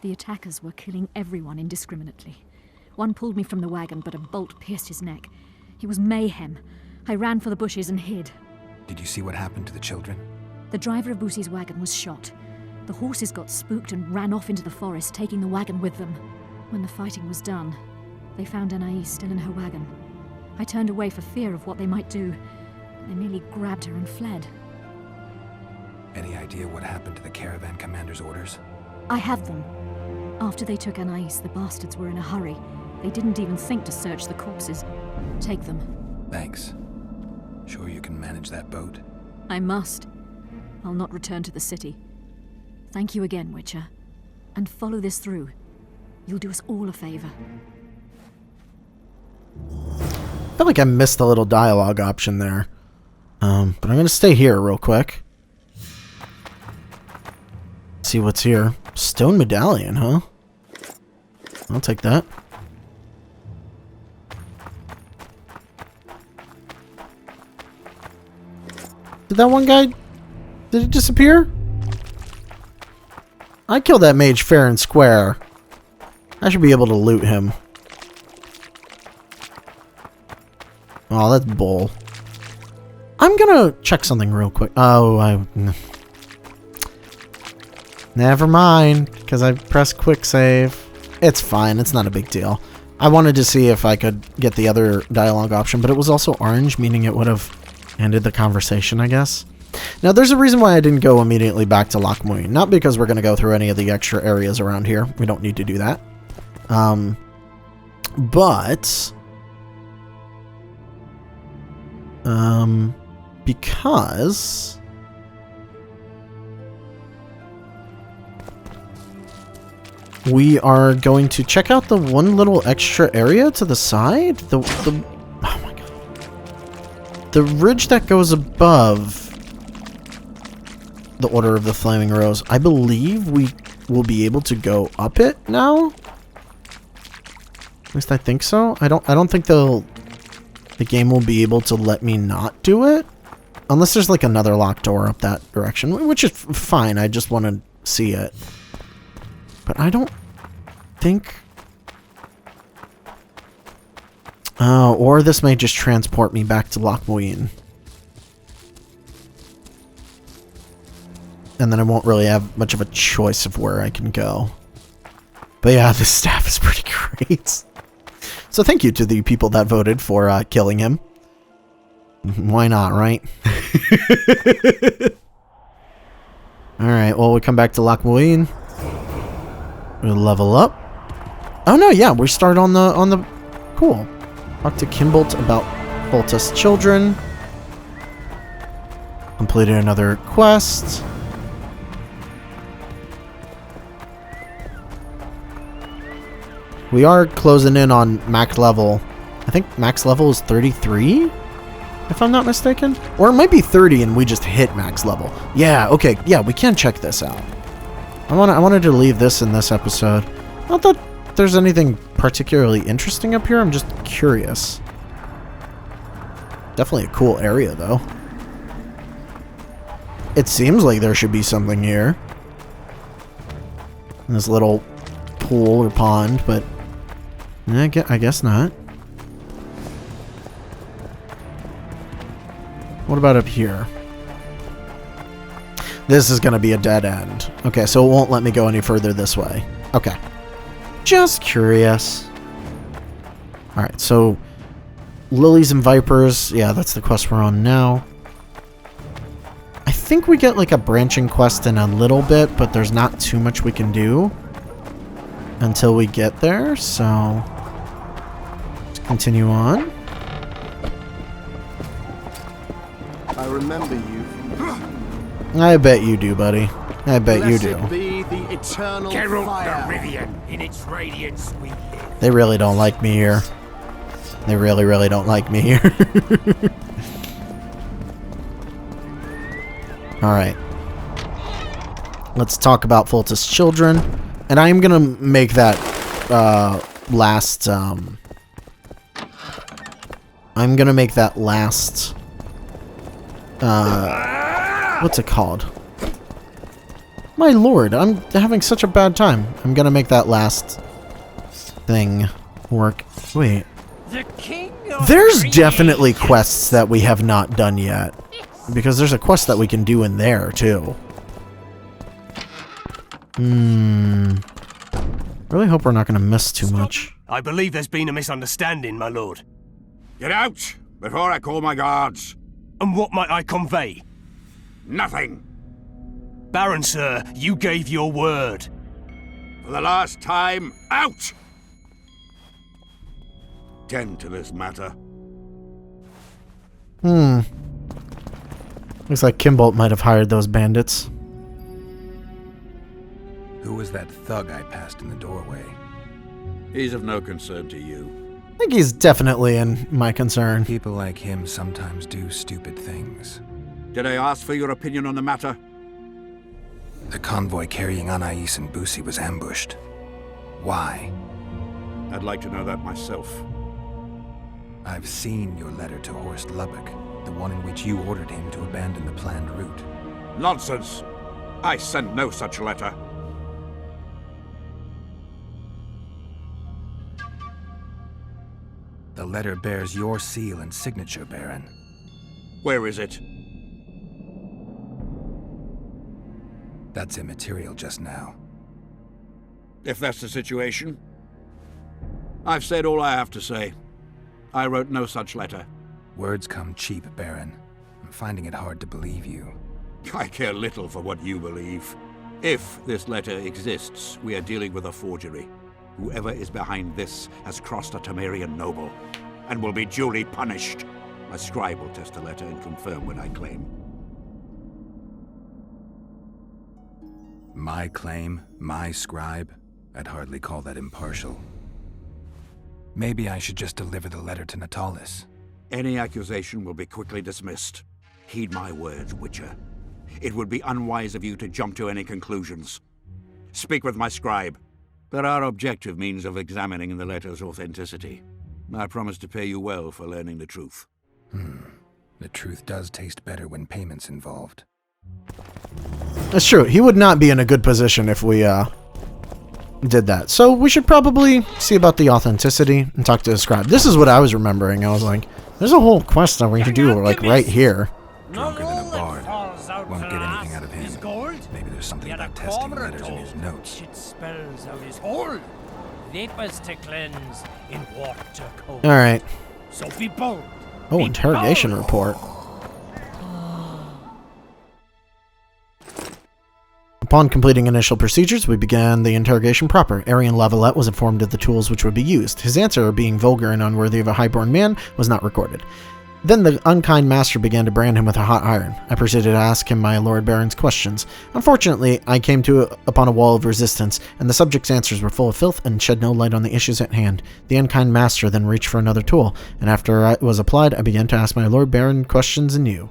The attackers were killing everyone indiscriminately. One pulled me from the wagon, but a bolt pierced his neck. It was mayhem. I ran for the bushes and hid. Did you see what happened to the children? The driver of Boosie's wagon was shot. The horses got spooked and ran off into the forest, taking the wagon with them. When the fighting was done, they found Anais still in her wagon. I turned away for fear of what they might do. They merely grabbed her and fled. Any idea what happened to the caravan commander's orders? I have them. After they took Anais, the bastards were in a hurry. They didn't even think to search the corpses. Take them. Thanks. Sure you can manage that boat? I must. I'll not return to the city. Thank you again, Witcher. And follow this through. You'll do us all a favor. I feel like I missed the little dialogue option there. But I'm going to stay here real quick. See what's here. Stone medallion, huh? I'll take that. Did that one guy... Did it disappear? I killed that mage fair and square. I should be able to loot him. Oh, that's bull. I'm gonna check something real quick. Oh, never mind, because I pressed quick save. It's fine, it's not a big deal. I wanted to see if I could get the other dialogue option, but it was also orange, meaning it would have ended the conversation, I guess. Now, there's a reason why I didn't go immediately back to Loch Muin. Not because we're going to go through any of the extra areas around here. We don't need to do that. But... because... we are going to check out the one little extra area to the side. Oh my god. The ridge that goes above the Order of the Flaming Rose. I believe we will be able to go up it now. At least I think so. I don't think the game will be able to let me not do it. Unless there's like another locked door up that direction, which is fine. I just want to see it. But I don't think... Oh, or this may just transport me back to Loch Muin. And then I won't really have much of a choice of where I can go. But yeah, this staff is pretty great. So thank you to the people that voted for killing him. Why not, right? Alright, well, we come back to Loch Muin. We'll level up. Oh no, yeah, we start on the cool. Talk to Kimbolt about Foltest's children. Completed another quest. We are closing in on max level. I think max level is 33, if I'm not mistaken. Or it might be 30 and we just hit max level. Yeah, okay, yeah, we can check this out. I wanted to leave this in this episode. Not that there's anything particularly interesting up here, I'm just curious. Definitely a cool area, though. It seems like there should be something here. This little pool or pond, but I guess not. What about up here? This is going to be a dead end. Okay, so it won't let me go any further this way. Okay. Just curious. Alright, so Lilies and Vipers. Yeah, that's the quest we're on now. I think we get like a branching quest in a little bit, but there's not too much we can do until we get there, so let's continue on. I remember you. I bet you do, buddy. I bet you do. Blessed be the eternal fire. Meridian, in its radiance we live. They really don't like me here. They really, really don't like me here. Alright. Let's talk about Foltest's children. And I am going to make that last... I'm going to make that last... what's it called? My lord, I'm having such a bad time. I'm going to make that last thing work. Wait. The king of There's definitely quests that we have not done yet. Because there's a quest that we can do in there, too. Really hope we're not going to miss too much. I believe there's been a misunderstanding, my lord. Get out, before I call my guards. And what might I convey? Nothing. Baron, sir, you gave your word. For the last time, out! attend to this matter. Looks like Kimbolt might have hired those bandits. Who was that thug I passed in the doorway? He's of no concern to you. I think he's definitely in my concern. People like him sometimes do stupid things. Did I ask for your opinion on the matter? The convoy carrying Anais and Busi was ambushed. Why? I'd like to know that myself. I've seen your letter to Horst Lubbock, the one in which you ordered him to abandon the planned route. Nonsense! I sent no such letter. The letter bears your seal and signature, Baron. Where is it? That's immaterial just now. If that's the situation, I've said all I have to say. I wrote no such letter. Words come cheap, Baron. I'm finding it hard to believe you. I care little for what you believe. If this letter exists, we are dealing with a forgery. Whoever is behind this has crossed a Temerian noble, and will be duly punished. My scribe will test the letter and confirm what I claim. My claim, my scribe? I'd hardly call that impartial. Maybe I should just deliver the letter to Natalis. Any accusation will be quickly dismissed. Heed my words, Witcher. It would be unwise of you to jump to any conclusions. Speak with my scribe. There are objective means of examining the letter's authenticity. I promise to pay you well for learning the truth. The truth does taste better when payment's involved. That's true. He would not be in a good position if we did that. So we should probably see about the authenticity and talk to the scribe. This is what I was remembering. I was like, there's a whole quest that we can do like right here. Drunker than a bard. Won't get anything out of him. Maybe there's something about testing letters in his notes. It spells out his whole. Vapors to cleanse, in water to coat. Alright. So be bold. Oh, Be interrogation bold. report. Upon completing initial procedures, we began the interrogation proper. Arian Lavalette was informed of the tools which would be used. His answer, being vulgar and unworthy of a highborn man, was not recorded. Then the unkind master began to brand him with a hot iron. I proceeded to ask him my Lord Baron's questions. Unfortunately, I came upon a wall of resistance, and the subject's answers were full of filth and shed no light on the issues at hand. The unkind master then reached for another tool, and after it was applied, I began to ask my Lord Baron questions anew.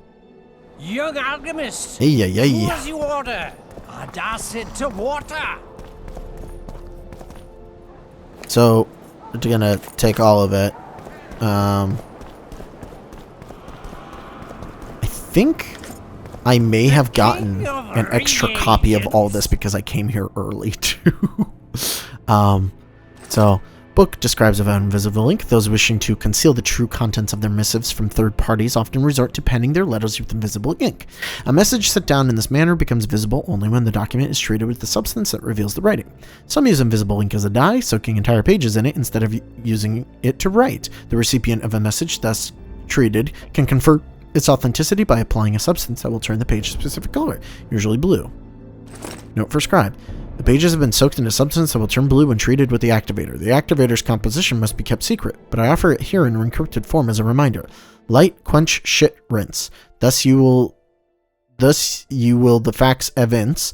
Young alchemist. Hey, yeah, Who yeah. was you order? A acid to water. So, we're gonna take all of it. I think I may have gotten an extra copy of all this because I came here early too. So, book describes of an invisible ink. Those wishing to conceal the true contents of their missives from third parties often resort to penning their letters with invisible ink. A message set down in this manner becomes visible only when the document is treated with the substance that reveals the writing. Some use invisible ink as a dye, soaking entire pages in it instead of using it to write. The recipient of a message thus treated can confer its authenticity by applying a substance that will turn the page a specific color, usually blue. Note for scribe. The pages have been soaked in a substance that will turn blue when treated with the activator. The activator's composition must be kept secret, but I offer it here in encrypted form as a reminder. Light, quench, shit, rinse. Thus you will the facts evince,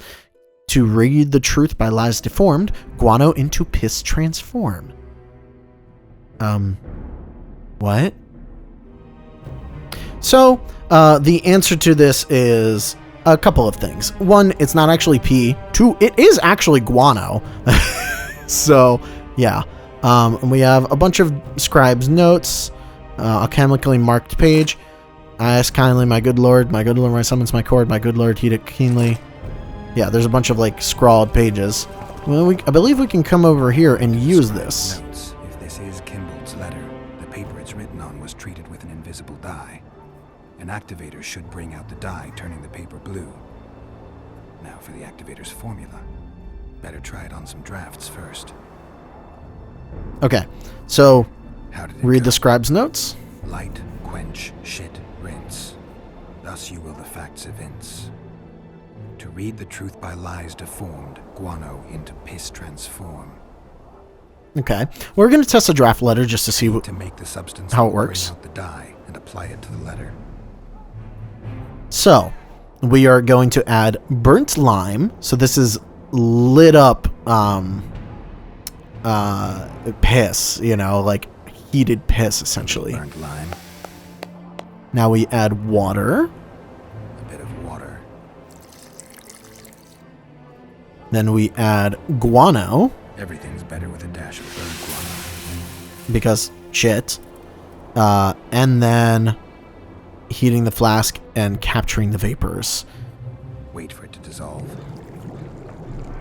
to read the truth by lies deformed, guano into piss transform. What? So, the answer to this is a couple of things. One, it's not actually pee. Two, it is actually guano. So, yeah. And we have a bunch of scribe's notes, a chemically marked page. I ask kindly, my good lord, my summons my cord, my good lord, heed it keenly. Yeah, there's a bunch of, like, scrawled pages. Well, I believe we can come over here and use this. Notes. If this is Kimbolt's letter, the paper it's written on was treated with an invisible dye. An activator should bring out the dye, turning the paper blue. Now for the activator's formula. Better try it on some drafts first. Okay, so How did it read go? the scribe's notes. Light, quench, shit, rinse. Thus you will the facts evince. To read the truth by lies deformed, guano into piss transform. Okay. We're going to test a draft letter just to see To make the substance how it we'll bring works. out the dye and apply it to the letter. So, we are going to add burnt lime. So this is lit up piss, you know, like heated piss, essentially. Burnt lime, Now we add water. a bit of water. Then we add guano, Everything's better with a dash of burnt guano. because shit. And then heating the flask and capturing the vapors. Wait for it to dissolve.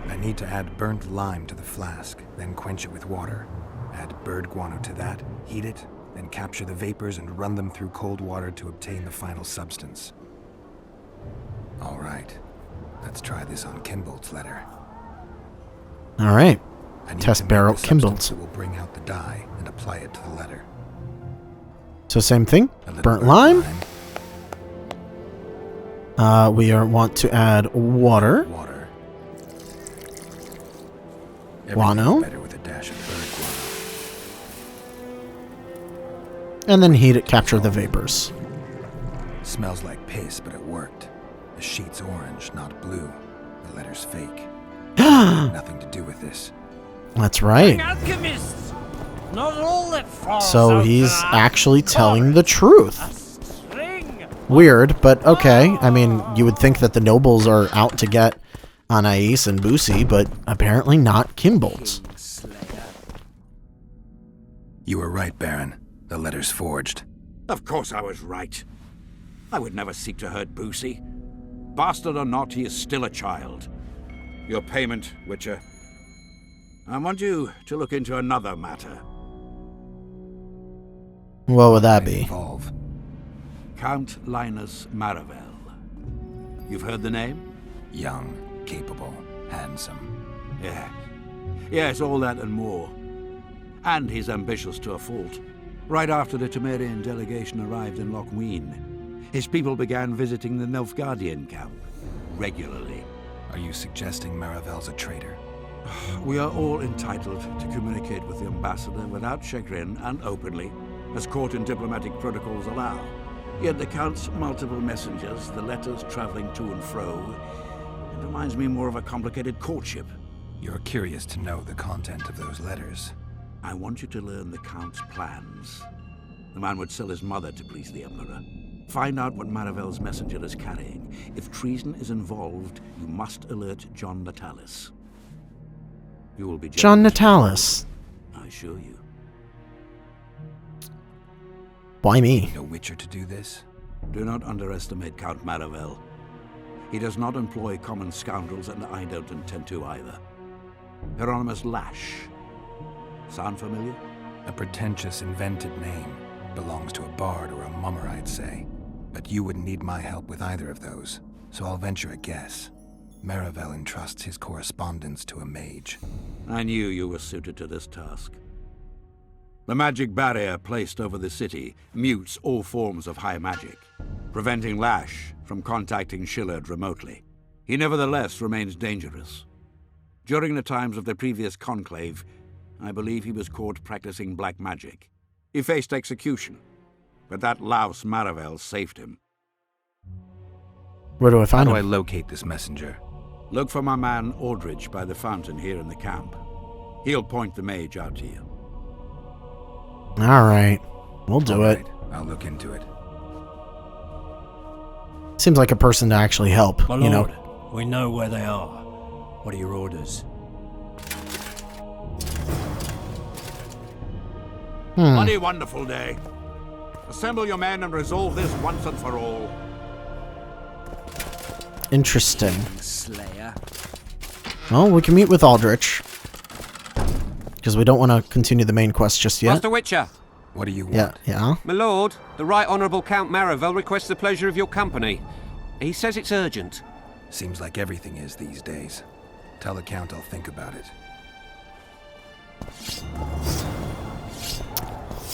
I need to add burnt lime to the flask, then quench it with water. Add bird guano to that, heat it, then capture the vapors and run them through cold water to obtain the final substance. All right, let's try this on Kimbold's letter. All right. I need Test to make barrel the substance Kimbold's. that will bring out the dye and apply it to the letter. So same thing. A little Burnt lime. We want to add water. Water. Guano. Everything's better with a dash of bird guano. And then heat it, capture the vapors. Smells like piss, but it worked. The sheet's orange, not blue. The letter's fake. Nothing to do with this. That's right. Alchemists! Not all that falls So out he's glass actually telling is the truth. a string. Weird, but okay. I mean, you would think that the nobles are out to get Anais and Boosie, but apparently not Kimbold's. You were right, Baron. The letter's forged. Of course I was right. I would never seek to hurt Boosie. Bastard or not, he is still a child. Your payment, Witcher. I want you to look into another matter. What would that be? Involve. Count Linus Maravel. You've heard the name? Young, capable, handsome. Yeah. Yes, all that and more. And he's ambitious to a fault. Right after the Temerian delegation arrived in Lochween, his people began visiting the Nilfgaardian camp regularly. Are you suggesting Maravel's a traitor? We are all entitled to communicate with the ambassador without chagrin and openly, as court and diplomatic protocols allow. Yet the Count's multiple messengers, the letters traveling to and fro, it reminds me more of a complicated courtship. You're curious to know the content of those letters. I want you to learn the Count's plans. The man would sell his mother to please the Emperor. Find out what Maravel's messenger is carrying. If treason is involved, you must alert John Natalis. You will be John jailed. Natalis. I assure you. Why me? No Witcher to do this? Do not underestimate Count Maravel. He does not employ common scoundrels, and I don't intend to either. Hieronymus Lash. Sound familiar? A pretentious, invented name. Belongs to a bard or a mummer, I'd say. But you wouldn't need my help with either of those, so I'll venture a guess. Maravel entrusts his correspondence to a mage. I knew you were suited to this task. The magic barrier placed over the city mutes all forms of high magic, preventing Lash from contacting Shillard remotely. He nevertheless remains dangerous. During the times of the previous conclave, I believe he was caught practicing black magic. He faced execution, but that louse Maravel saved him. Where do I How find do I him? locate this messenger? Look for my man Aldrich by the fountain here in the camp. He'll point the mage out to you. All right. We'll do All it. right, I'll look into it. Seems like a person to actually help, My you lord, know. we know where they are. What are your orders? Bloody wonderful day. Assemble your men and resolve this once and for all. Interesting. Slayer. Well, we can meet with Aldrich. Because we don't want to continue the main quest just yet. Master Witcher, What do you want? Yeah. my lord, the Right Honourable Count Maravel requests the pleasure of your company. He says it's urgent. Seems like everything is these days. Tell the Count I'll think about it.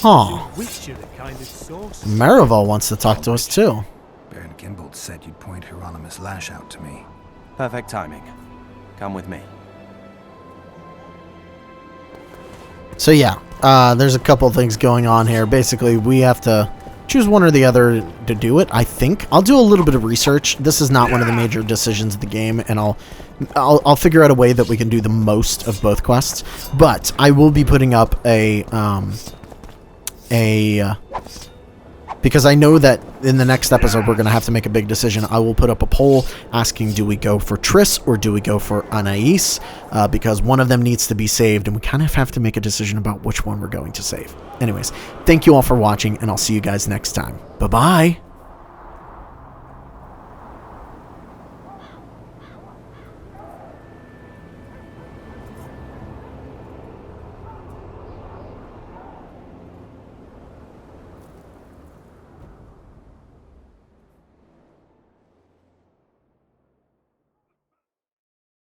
Huh. Witcher, the kind of sauce. Maravel wants to talk to us too. Baron Kimbold said you'd point Hieronymus Lash out to me. Perfect timing. Come with me. So yeah, there's a couple things going on here. Basically, we have to choose one or the other to do it, I think. I'll do a little bit of research. This is not one of the major decisions of the game, and I'll figure out a way that we can do the most of both quests. But I will be putting up because I know that in the next episode we're going to have to make a big decision. I will put up a poll asking, do we go for Triss or do we go for Anais? Because one of them needs to be saved, and we kind of have to make a decision about which one we're going to save. Anyways, thank you all for watching, and I'll see you guys next time. Bye-bye!